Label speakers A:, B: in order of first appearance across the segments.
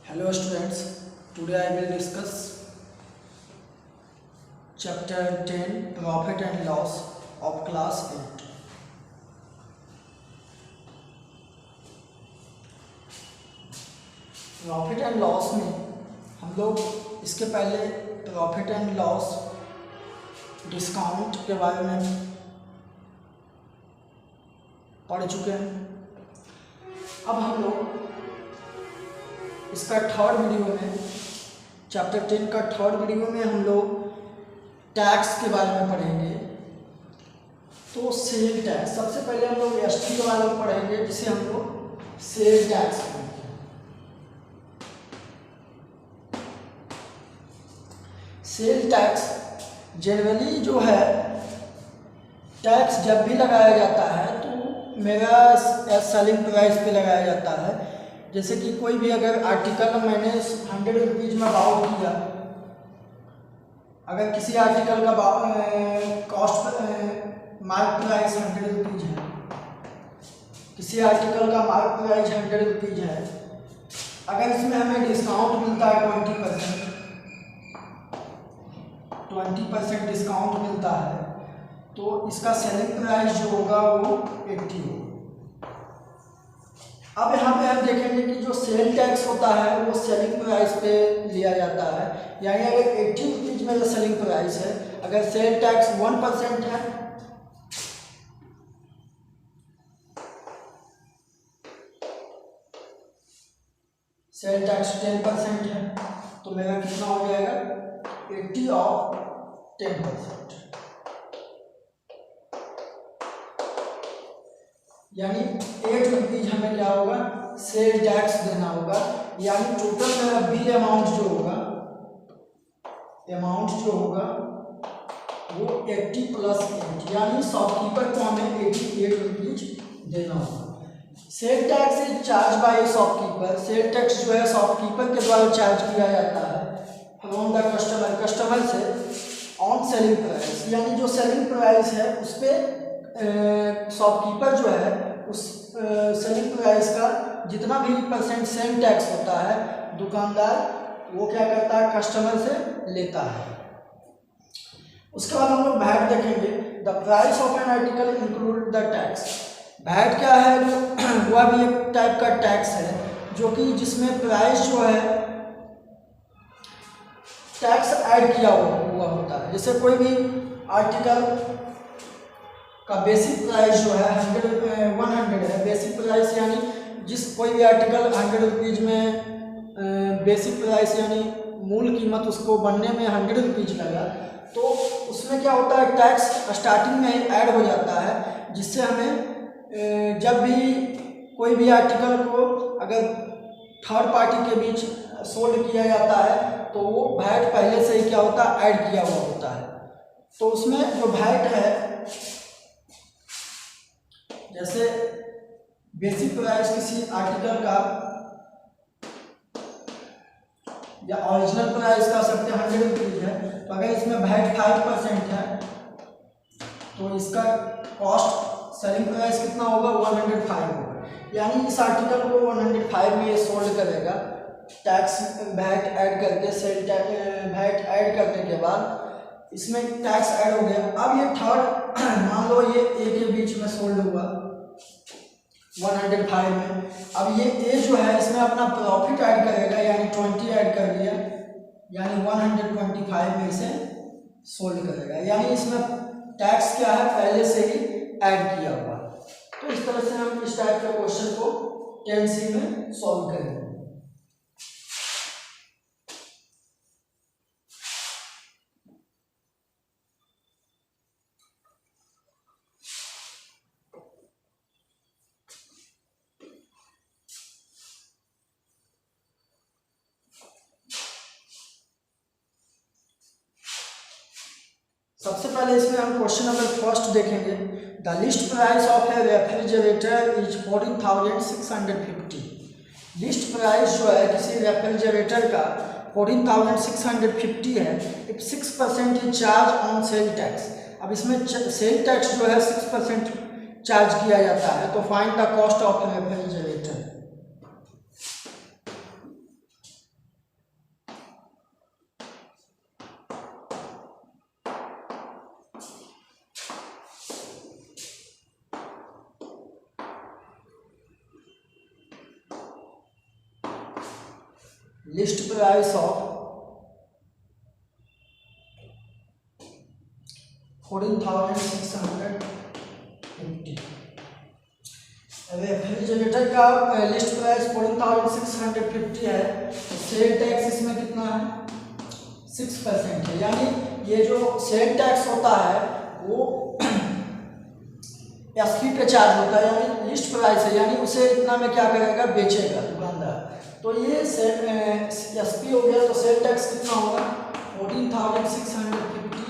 A: Hello students, today I will discuss chapter 10 Profit and Loss of class 8. Profit and loss में हम लोग इसके पहले प्रॉफिट एंड लॉस डिस्काउंट के बारे में पढ़ चुके हैं। अब हम लोग इसका थर्ड वीडियो में चैप्टर 10 का थर्ड वीडियो में हम लोग टैक्स के बारे में पढ़ेंगे। तो सेल टैक्स, सबसे पहले हम लोग एसटी के बारे में पढ़ेंगे जिसे हम लोग सेल टैक्स कहेंगे। सेल टैक्स जनरली जो है टैक्स जब भी लगाया जाता है तो मेरा सेलिंग प्राइस पे लगाया जाता है। जैसे कि कोई भी अगर आर्टिकल मैंने 100 रुपीज़ में बाउ किया, अगर किसी आर्टिकल का कॉस्ट मार्क प्राइस 100 रुपीज़ है, किसी आर्टिकल का मार्क प्राइस 100 रुपीज़ है, अगर इसमें हमें डिस्काउंट मिलता है 20% डिस्काउंट मिलता है तो इसका सेलिंग प्राइस जो होगा वो 80 होगा। अब यहाँ पे हम देखेंगे कि जो सेल टैक्स होता है वो सेलिंग प्राइस पे लिया जाता है। यानी अगर 80 रुपीज़ में जो सेलिंग प्राइस है, अगर सेल टैक्स 1% है सेल टैक्स 10% है तो मेरा कितना हो जाएगा 80 और 10%, यानी 8 रुपीज़ हमें क्या होगा सेल टैक्स देना होगा। यानी टोटल मेरा बिल अमाउंट जो होगा वो 80 + 8, यानी शॉपकीपर को हमें 88 रुपीज़ देना होगा। Sale tax is charge by shopkeeper. Sale tax जो है शॉपकीपर के द्वारा चार्ज किया जाता है फ्रॉम द कस्टमर से ऑन सेलिंग प्राइस, यानी जो सेलिंग प्राइस है उस पर शॉपकीपर जो है उस सेलिंग प्राइस का जितना भी % सेल टैक्स होता है दुकानदार वो क्या करता है कस्टमर से लेता है। उसके बाद हम लोग वैट देखेंगे। The price of an article include the tax. VAT क्या है? वह भी एक टाइप का टैक्स है जो कि जिसमें प्राइस जो है टैक्स ऐड किया हुआ होता है। जैसे कोई भी आर्टिकल का बेसिक प्राइस जो है 100 है, बेसिक प्राइस यानी कोई भी आर्टिकल 100 रुपीज़ में बेसिक प्राइस यानी मूल कीमत उसको बनने में 100 रुपीज़ लगा, तो उसमें क्या होता है टैक्स स्टार्टिंग में ही ऐड हो जाता है, जिससे हमें जब भी कोई भी आर्टिकल को अगर थर्ड पार्टी के बीच सोल्ड किया जाता है तो वो वैट पहले से ही क्या होता है ऐड किया हुआ होता है। तो उसमें जो वैट है, जैसे बेसिक प्राइस किसी आर्टिकल का या ओरिजिनल प्राइस का सकते 100 रुपीज़ है, तो अगर इसमें वैट 5% है तो इसका कॉस्ट सेलिंग प्राइस कितना होगा 105 होगा। यानी इस आर्टिकल को 105 में ये सोल्ड करेगा टैक्स वैट ऐड करके। सेल वैट ऐड करने के बाद इसमें टैक्स ऐड हो गया। अब ये थर्ड मान लो ये ए के बीच में सोल्ड हुआ 105 में, अब ये ए जो है इसमें अपना प्रॉफिट ऐड करेगा, यानी 20 ऐड कर दिया, यानी 125 में इसे सोल्ड करेगा। यानी इसमें टैक्स क्या है पहले से ही ऐड किया हुआ। तो इस तरह से हम इस टाइप के क्वेश्चन को 10C में सॉल्व करेंगे। सबसे पहले इसमें हम क्वेश्चन नंबर फर्स्ट देखेंगे। The list price of A refrigerator is 14,650। List price जो है किसी रेफ्रिजरेटर का 14,650 है। If 6% is charge on sale tax. अब इसमें सेल टैक्स जो है 6% चार्ज किया जाता है, तो find the cost of A refrigerator. List price of 14,650। Refrigerator का लिस्ट प्राइस 14,650 है, तो सेल टैक्स इसमें कितना है 6% है। यानी ये जो सेल टैक्स होता है वो एसपी पे चार्ज होता है, यानी लिस्ट प्राइस है, यानी उसे इतना में क्या करेगा बेचेगा दुकानदार। तो ये एसपी हो गया, तो सेल टैक्स कितना होगा 14,650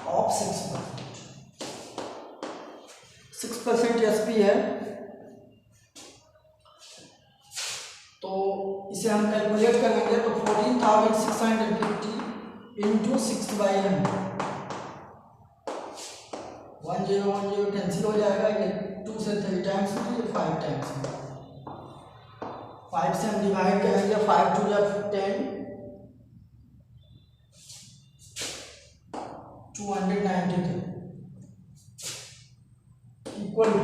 A: ऑफ 6% एसपी है। तो इसे हम कैलकुलेट करेंगे तो 14,650 इंटू 6/100, 1010 कैंसिल हो जाएगा, ये 2 से 3 टाइम्स में, ये 5 टाइम्स में। 5 से हम डिवाइड करेंगे, 5 2 या 10, 292 इक्वल टू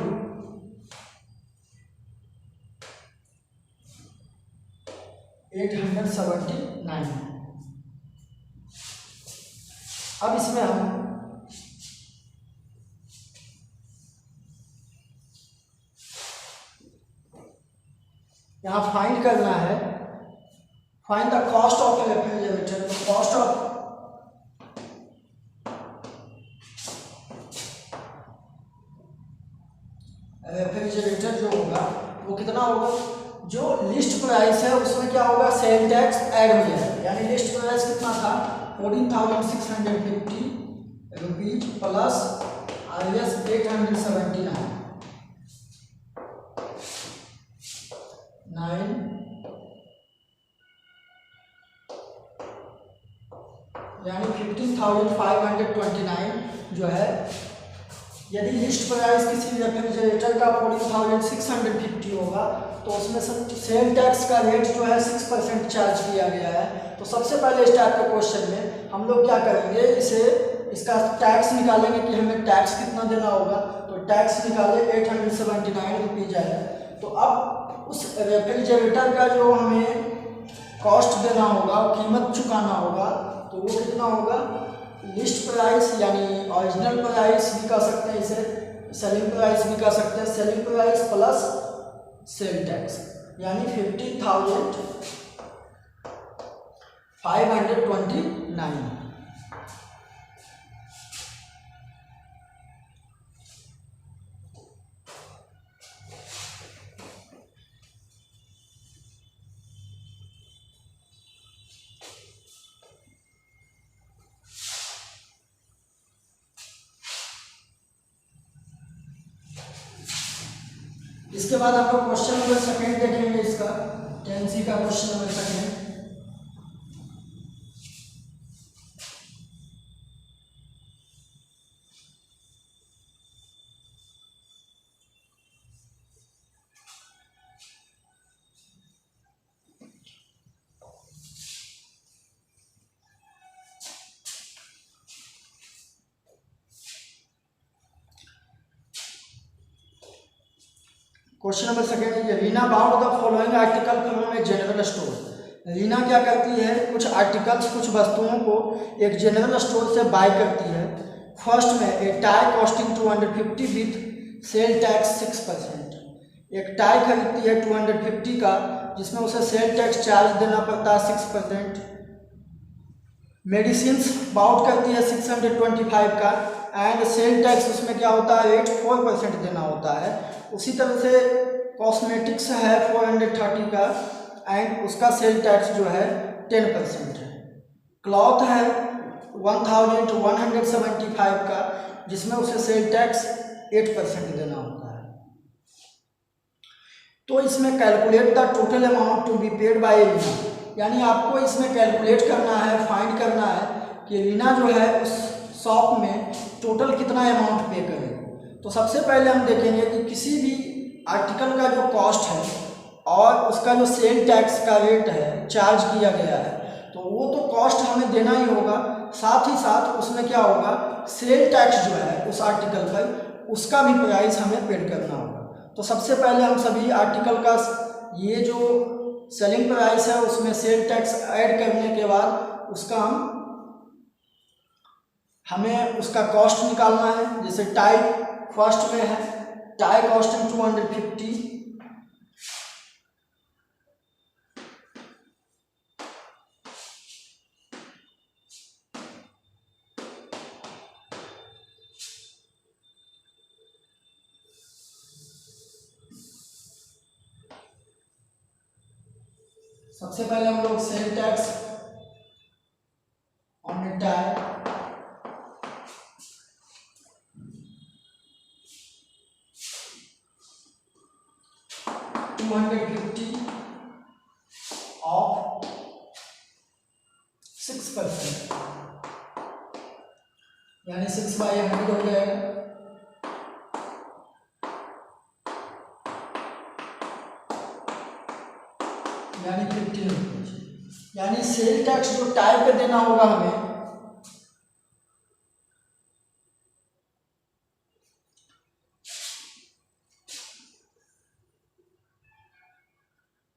A: 879। अब इसमें हम यहाँ फाइंड करना है, find the cost of refrigerator. Cost of refrigerator जो होगा वो कितना होगा, जो लिस्ट प्राइस है उसमें क्या होगा सेल टैक्स ऐड हो जाएगा। यानी लिस्ट प्राइस कितना था 14,650 रुपीज प्लस IS 879 यानी 15,529 जो है। यदि लिस्ट प्राइस किसी रेफ्रिजरेटर का 14,650 होगा तो उसमें सेल टैक्स का रेट जो है 6% चार्ज किया गया है। तो सबसे पहले इस टाइप के क्वेश्चन में हम लोग क्या करेंगे, इसका टैक्स निकालेंगे कि हमें टैक्स कितना देना होगा। तो टैक्स निकाले 879 रुपीज आएगा। तो अब उस रेफ्रिजरेटर का जो हमें कॉस्ट देना होगा, कीमत चुकाना होगा, तो वो कितना होगा लिस्ट प्राइस, यानी ओरिजिनल प्राइस भी कह सकते हैं इसे, सेलिंग प्राइस भी कह सकते हैं, selling price plus sale tax, यानी 15,529। इसके बाद हम लोग क्वेश्चन नंबर सेकेंड देखेंगे, इसका 10C का question number second. Question number second है, Reena bought the following article from a general store. Reena क्या करती है, कुछ आर्टिकल्स, कुछ वस्तुओं को एक जनरल स्टोर से बाय करती है। फर्स्ट में a tie costing 250 with sale tax 6%। एक टाई खरीदती है 250 का, जिसमें उसे सेल टैक्स चार्ज देना पड़ता है 6%। मेडिसिन्स बाउट करती है 625 का, एंड सेल टैक्स उसमें क्या होता है 4% देना होता है। उसी तरह से कॉस्मेटिक्स है 430 का, एंड उसका सेल टैक्स जो है 10% है। क्लॉथ है 1175 का, जिसमें उसे सेल टैक्स 8% देना होता है। तो इसमें calculate the total amount to be paid by Reena, यानी आपको इसमें कैलकुलेट करना है, फाइंड करना है कि रीना जो है उस शॉप में टोटल कितना अमाउंट पे करेगी। तो सबसे पहले हम देखेंगे कि किसी भी आर्टिकल का जो कॉस्ट है और उसका जो सेल टैक्स का रेट है चार्ज किया गया है, तो वो तो कॉस्ट हमें देना ही होगा, साथ ही साथ उसमें क्या होगा सेल टैक्स जो है उस आर्टिकल पर, उसका भी प्राइस हमें पेड करना होगा। तो सबसे पहले हम सभी आर्टिकल का ये जो सेलिंग प्राइस है उसमें सेल टैक्स ऐड करने के बाद उसका हमें उसका कॉस्ट निकालना है। जैसे टाई फर्स्ट में है, टाई कॉस्टिंग 250, सबसे पहले हम लोग sale tax on tie of 6%, यानी 6/100 हो जाएगा। यानी 15 रुपीज, यानी सेल टैक्स जो टाई पे देना होगा हमें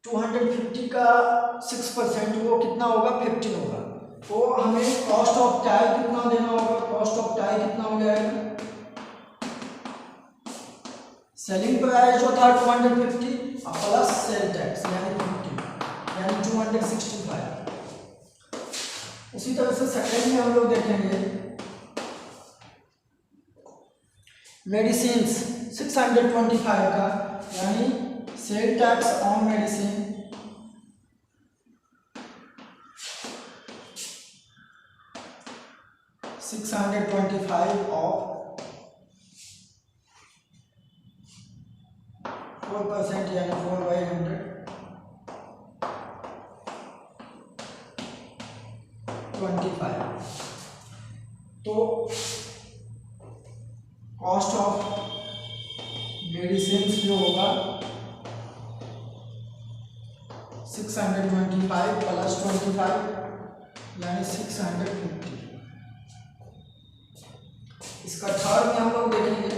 A: 250 का 6% वो कितना होगा 15 होगा। तो हमें कॉस्ट ऑफ टाई कितना देना होगा, कॉस्ट ऑफ टाई कितना हो जाएगा, सेलिंग प्राइस जो था 250 प्लस सेल टैक्स यानी 50, यानी 265। उसी तरह से सेकेंड में हम लोग देखेंगे मेडिसिन 625 का, यानी sale tax on medicine 625 of 4%, यानी 4/100 25। तो कॉस्ट ऑफ मेडिसिन जो होगा 625 प्लस 25, यानी 650। इसका थर्ड में हम लोग देखेंगे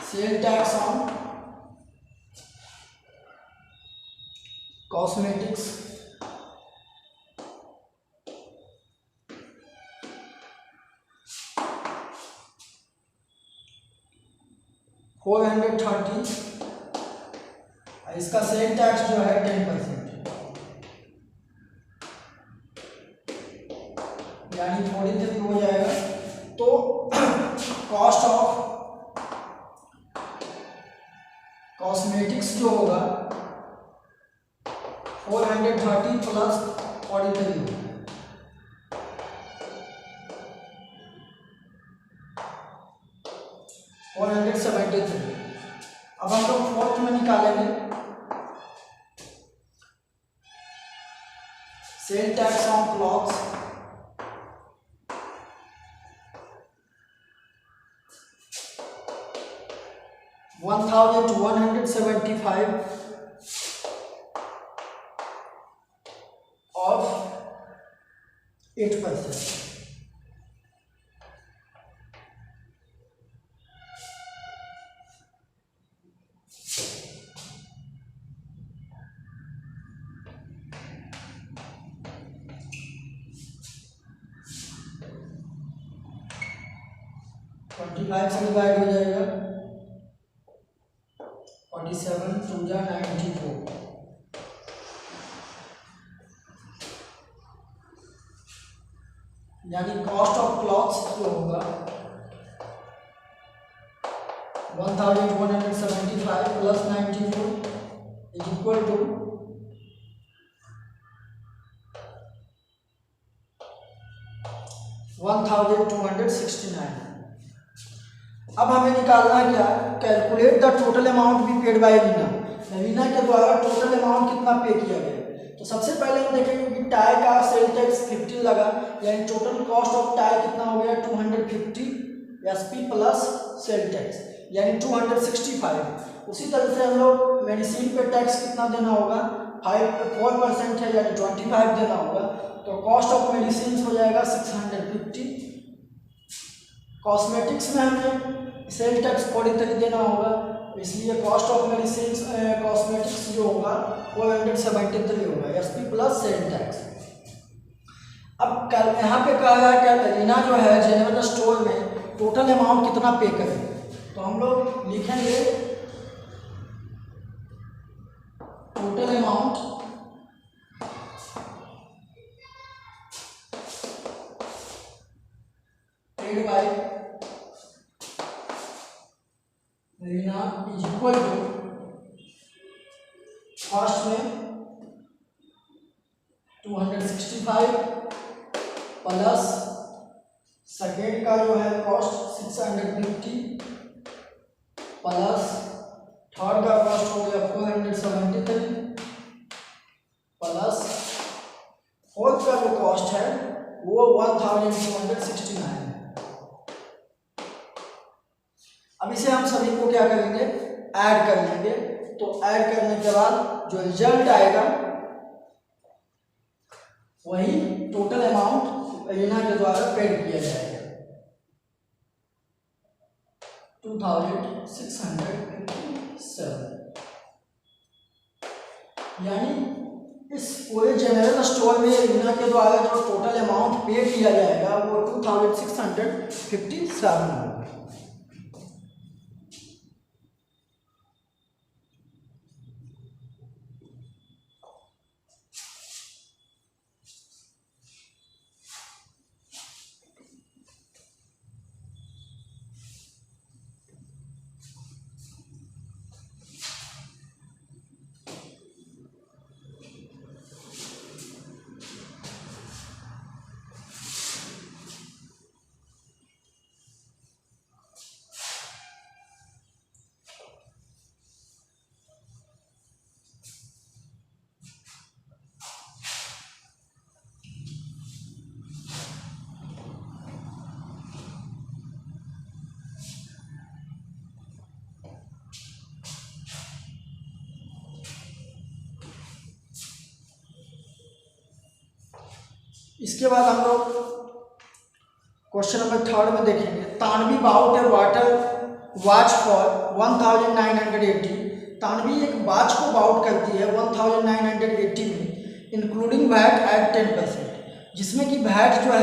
A: सेल टैक्स ऑन कॉस्मेटिक्स 430, इसका सेल टैक्स जो है 10%, यानी 43 हो जाएगा। तो कॉस्ट ऑफ कॉस्मेटिक्स जो होगा 430 प्लस 43, और 173। अब हम लोग फोर्थ में निकालेंगे sale tax on clothes 1175 of 8%, से डिवाइड हो जाएगा 47 2 जा 94, यानी कॉस्ट ऑफ क्लॉथ्स जो होगा 1175 प्लस 94 इज इक्वल टू 1269। अब हमें निकालना क्या, calculate the total amount B paid by Reena. Reena के द्वारा टोटल अमाउंट कितना पे किया गया। तो सबसे पहले हम देखेंगे कि टाई का सेल टैक्स 15 लगा, यानी टोटल कॉस्ट ऑफ टाई कितना हो गया 250 एसपी प्लस सेल टैक्स, यानी 265। उसी तरह से हम लोग मेडिसिन पे टैक्स कितना देना होगा 4% है, यानी 25 देना होगा। तो कॉस्ट ऑफ मेडिसिन हो जाएगा 650। कॉस्मेटिक्स में हमें सेल टैक्स 43 देना होगा, इसलिए कॉस्ट ऑफ मेडिसिन कॉस्मेटिक्स जो होगा 473 होगा एसपी प्लस सेल टैक्स। अब यहाँ पे कहा गया कैटरीना जो है जनरल स्टोर में टोटल अमाउंट कितना पे करें, तो हम लोग लिखेंगे total amount paid by Reena is equal to first में 265 प्लस सेकेंड का जो है कॉस्ट 650 प्लस थर्ड का कॉस्ट हो गया 473 प्लस फोर्थ का जो कॉस्ट है वो 1269 है। अब इसे हम सभी को क्या करेंगे, ऐड कर लेंगे। तो ऐड करने के बाद जो रिजल्ट आएगा वही टोटल अमाउंट रीना के द्वारा पेड किया जाएगा 2657, यानी इस पूरे जनरल स्टोर में रीना के द्वारा जो टोटल अमाउंट पे किया जाएगा वो 2657 होगा। इसके बाद हम लोग क्वेश्चन नंबर 3 में देखेंगे, Tanvi bought a water watch for 1980। Tanvi एक वॉच को बाउट करती है 1980 में इंक्लूडिंग वैट एट 10%, जिसमें कि वैट जो है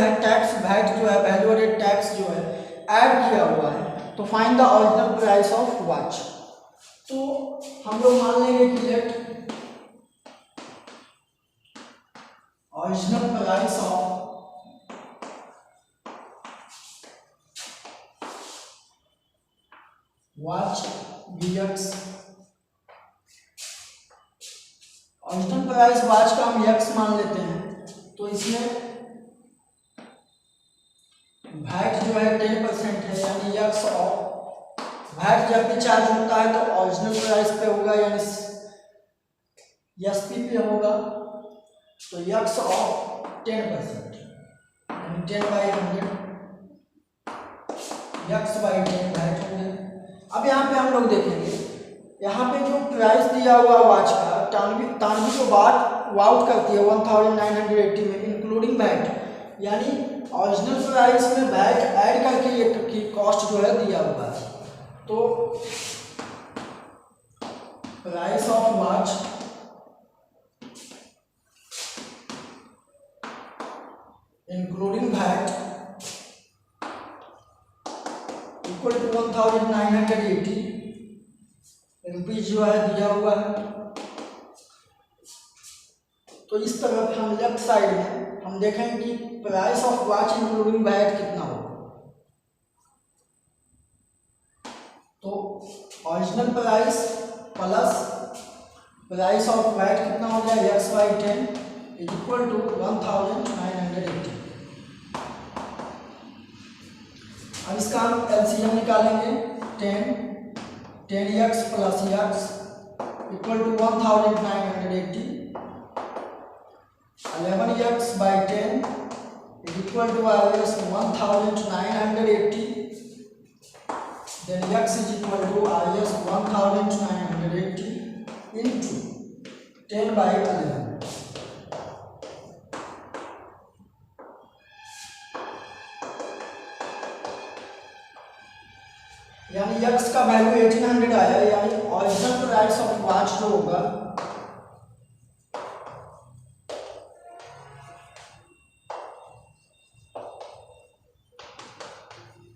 A: वैट जो है वैल्यू एडेड टैक्स जो है ऐड किया हुआ है। तो find the original price of watch. तो हम लोग मान लेंगे कि late original price of watch VX, original price watch का हम X मान लेते हैं। तो इसमें वैट जो है 10% है, यानी X ऑफ वैट जब भी चार्ज होता है तो ओरिजिनल प्राइस पे होगा, यानी एसपी पे होगा। तो यक्स ऑफ 10%, यानी 10/100 यक्स बाई 10 वैट हो गया। अब यहाँ पे हम लोग देखेंगे, यहाँ पे जो प्राइस दिया हुआ वॉच का तानवी जो वाउट करती है 1980 में इंक्लूडिंग वैट, यानी ओरिजिनल प्राइस में वैट ऐड करके ये कॉस्ट जो है दिया हुआ है। तो price of watch including VAT equal to 1980 rupees जो है दिया हुआ है। तो इस तरफ हम लेफ्ट साइड में हम देखेंगे कि price of watch including VAT कितना होगा। तो original price plus price of VAT कितना हो गया, x/10 इज इक्वल टू 1980। अब इसका हम एलसीएम निकालेंगे, 10x plus x equal to 1980, 11x/10 is equal to IS 1980, then x is equal to IS 1980 into 10/11। यानी यक्स का वैल्यू 1800 आया, यानी ओरिजिनल प्राइस ऑफ वॉच जो होगा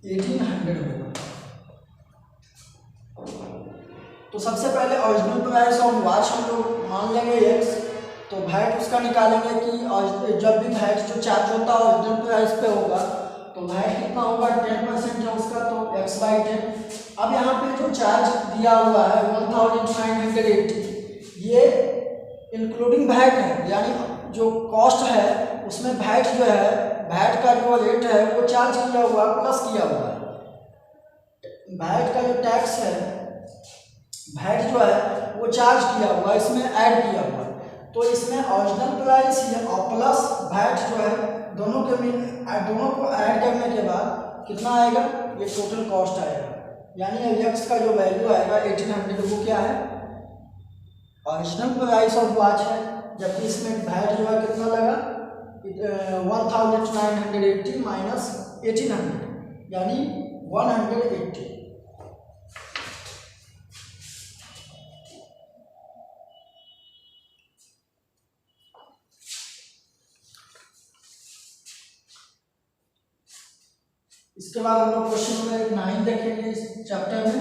A: 1800 होगा। तो सबसे पहले ओरिजिनल प्राइस ऑफ वॉच हम लोग मान लेंगे एक्स, तो वैट उसका निकालेंगे कि जब भी वैट जो चार्ज होता है ओरिजिनल प्राइस पे होगा तो वैट कितना होगा 10% है उसका, तो x/10। अब यहाँ पे जो चार्ज दिया हुआ है 1980, ये इंक्लूडिंग वैट है, यानी जो कॉस्ट है उसमें वैट जो है, वैट का जो रेट है वो चार्ज किया हुआ प्लस किया हुआ है। वैट का जो टैक्स है, वैट जो है वो चार्ज किया हुआ, इसमें ऐड किया हुआ, तो इसमें ओरिजिनल प्राइस और प्लस वैट जो है दोनों को ऐड करने के बाद कितना आएगा, ये टोटल कॉस्ट आएगा। यानी एक्स का जो वैल्यू आएगा 1800 वो क्या है, ओरिजिनल प्राइस ऑफ वॉच है, जबकि इसमें वैट जो है कितना लगा 1980 माइनस 1800 यानी 180। इसके बाद हम लोग क्वेश्चन नंबर 9 देखेंगे इस चैप्टर में।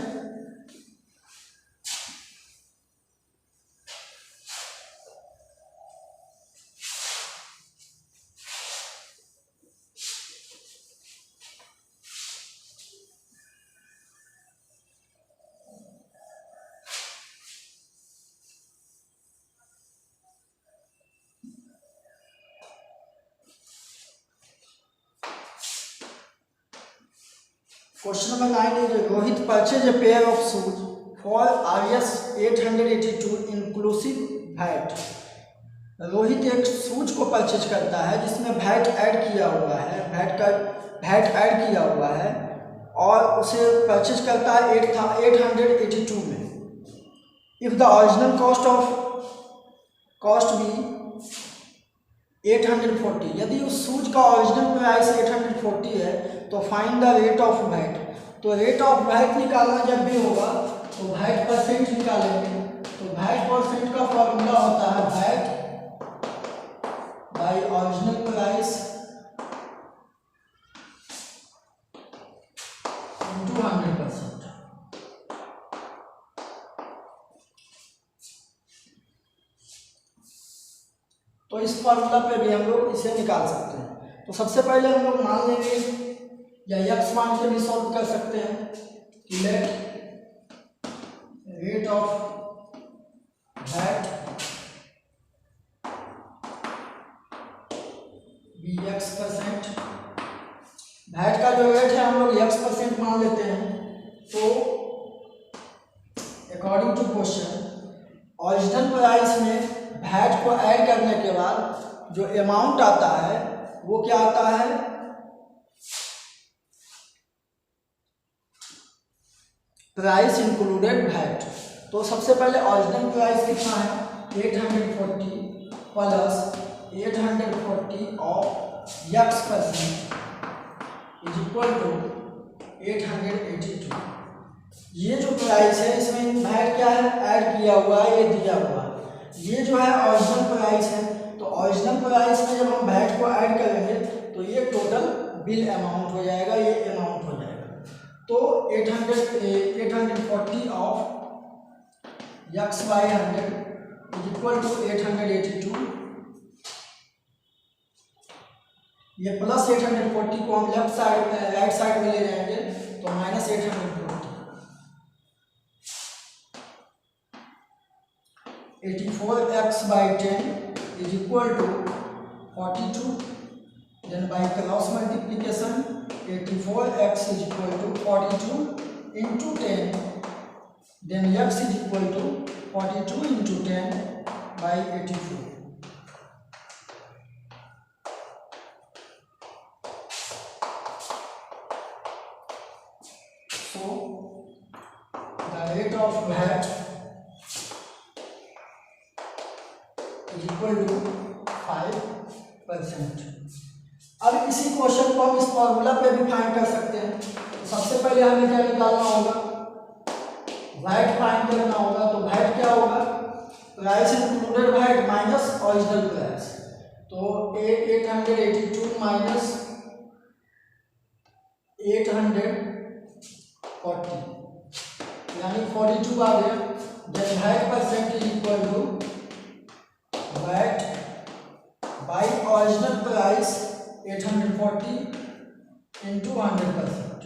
A: Question number 9 is Rohit purchased a pair of shoes for Rs 882 inclusive VAT। Rohit एक शूज को परचेज करता है जिसमें वैट ऐड किया हुआ है, वैट ऐड किया हुआ है और उसे परचेज करता है 882 में। इफ द ओरिजिनल कॉस्ट भी 840, यदि उस शूज का ओरिजिनल प्राइस 840 है तो find the rate of VAT. तो रेट ऑफ वैट निकालना जब भी होगा तो वैट परसेंट निकालेंगे। तो वैट परसेंट का फॉर्मूला होता है VAT by original price into 100%। तो इस फॉर्मूला पे भी हम लोग इसे निकाल सकते हैं। तो सबसे पहले हम लोग मान लेंगे या यक्स मान के भी सॉल्व कर सकते हैं कि let rate of VAT be x%। VAT का जो रेट है हम लोग x% मान लेते हैं। तो according to question original price में वैट को ऐड करने के बाद जो अमाउंट आता है वो क्या आता है, प्राइस इंक्लूडेड वैट। तो सबसे पहले ओरिजिनल प्राइस कितना है 840 plus 840 of x% is equal to 882। ये जो प्राइस है इसमें वैट क्या है ऐड किया हुआ है, ये दिया हुआ है। ये जो है ओरिजिनल प्राइस है, तो ओरिजिनल प्राइस में जब हम वैट को ऐड करेंगे तो ये टोटल बिल अमाउंट हो जाएगा, ये अमाउंट हो जाएगा। तो 840 of x/100 is equal to 882। ये प्लस 840 को हम लेफ्ट साइड में राइट साइड में ले जाएंगे तो minus 840। 84x/10 is equal to 42, then by cross multiplication 84x is equal to 42 into 10, then x is equal to 42 into 10 by 84. So the rate of VAT is equal to 5%। अब इसी question को हम इस formula पे भी find कर सकते हैं। तो सबसे पहले हमें क्या निकालना होगा, वैट फाइंड करना होगा। तो वैट क्या होगा, price included VAT minus original price. तो 882 माइनस 840 यानी 42 आ गया। Then VAT percent is equal to VAT by original price 840 into 100%,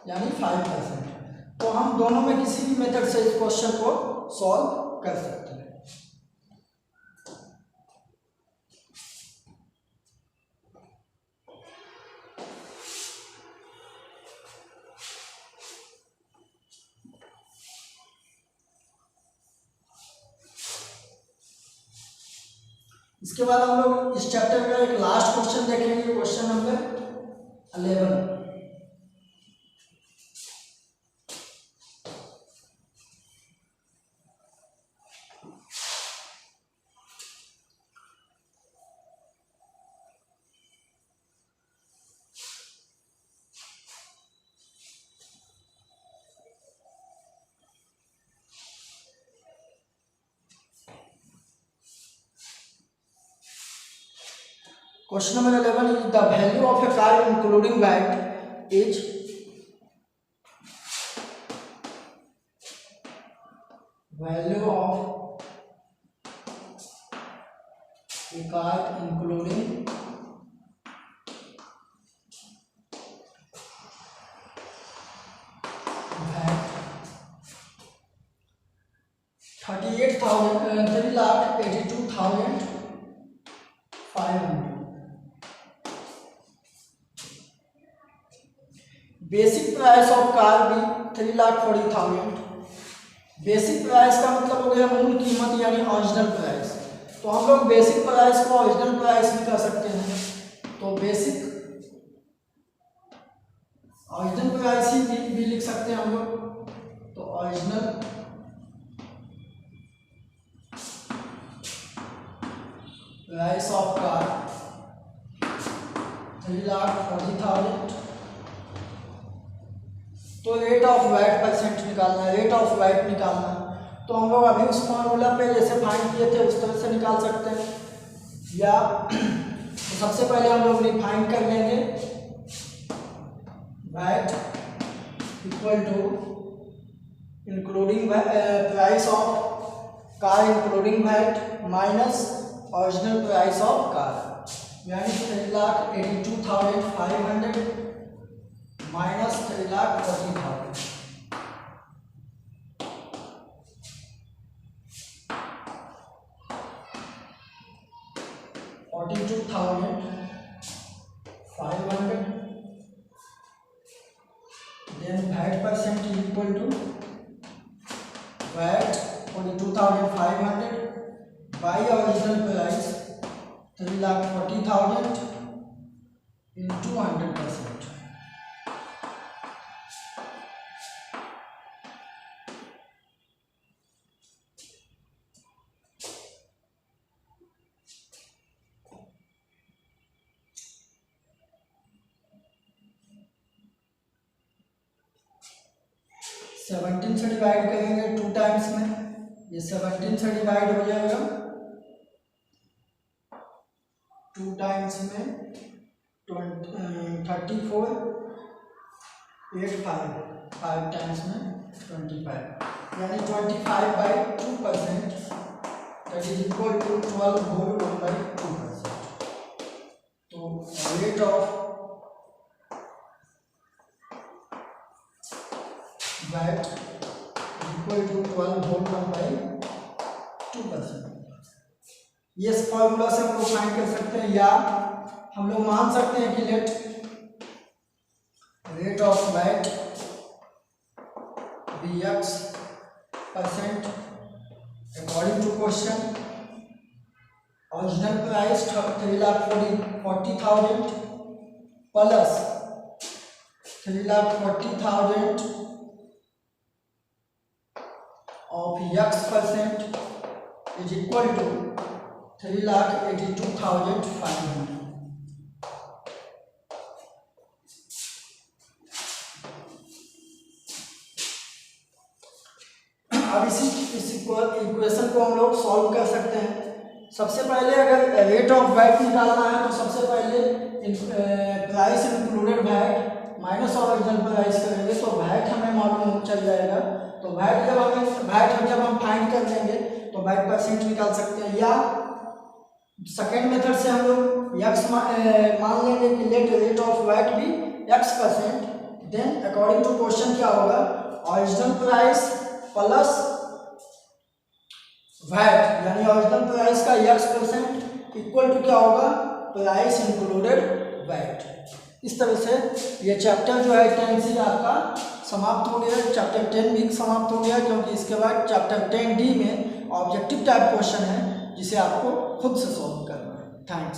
A: यानी 5%। तो हम दोनों में किसी भी मेथड से इस क्वेश्चन को सॉल्व कर सकते हैं। इसके बाद हम लोग इस चैप्टर का एक लास्ट क्वेश्चन देखेंगे, question number 11। Question number 11 is the value of a car including VAT is value of a car including VAT 3,82,500। Basic price of car भी 3,40,000। बेसिक प्राइस का मतलब हो गया मूल कीमत यानी ओरिजिनल प्राइस। तो हम लोग बेसिक प्राइस को ओरिजिनल प्राइस भी कर सकते हैं। तो बेसिक ओरिजिनल प्राइस ही भी लिख सकते हैं हम लोग। तो ओरिजिनल प्राइस ऑफ कार 3,40,000। तो रेट ऑफ वैट परसेंट निकालना है, रेट ऑफ वैट निकालना है। तो हम लोग अभी उस फॉर्मूला पे जैसे फाइंड किए थे उस तरह से निकाल सकते हैं, या तो सबसे पहले हम लोग रिफाइन कर लेंगे VAT equal to including price of car including VAT minus original price of car, यानी 3,82,500 minus 3,40,000। 42,500 then VAT percent is equal to VAT 42,500 by original price 3,40,000 into 100%। 17 से डिवाइड करेंगे 2 टाइम्स में, ये 17 से डिवाइड हो जाएगा 2 टाइम्स में 34, 8 5 टाइम्स में 25, यानी 25/2%, that is equal to 12 whole 1/2%। तो rate of VAT equal to 12 whole 1/2%। ये फॉर्मूला से हम लोग फाइंड कर सकते हैं, या हम लोग मान सकते हैं कि rate of VAT be x% according to question. Original price 3,40,000 plus 3,40,000 of x% is equal to 3,82,500। अब इस इक्वेशन को हम लोग सॉल्व कर सकते हैं। सबसे पहले अगर रेट ऑफ वैट निकालना है तो सबसे पहले price included VAT minus original price करेंगे तो वैट हमें मालूम चल जाएगा। तो वैट जब हम फाइंड कर लेंगे तो वैट परसेंट निकाल सकते हैं, या सेकेंड मेथड से हम लोग यक्स मान लेंगे कि लेट रेट ऑफ वैट भी x%, then according to question क्या होगा, ओरिजिनल प्राइस प्लस वैट यानी ओरिजिनल प्राइस का x% इक्वल टू क्या होगा, प्राइस इंक्लूडेड वैट। इस तरह से ये चैप्टर जो है 10C आपका समाप्त हो गया। चैप्टर 10 भी समाप्त हो गया, क्योंकि इसके बाद चैप्टर 10D में ऑब्जेक्टिव टाइप क्वेश्चन है जिसे आपको खुद से सॉल्व करना है। थैंक्स।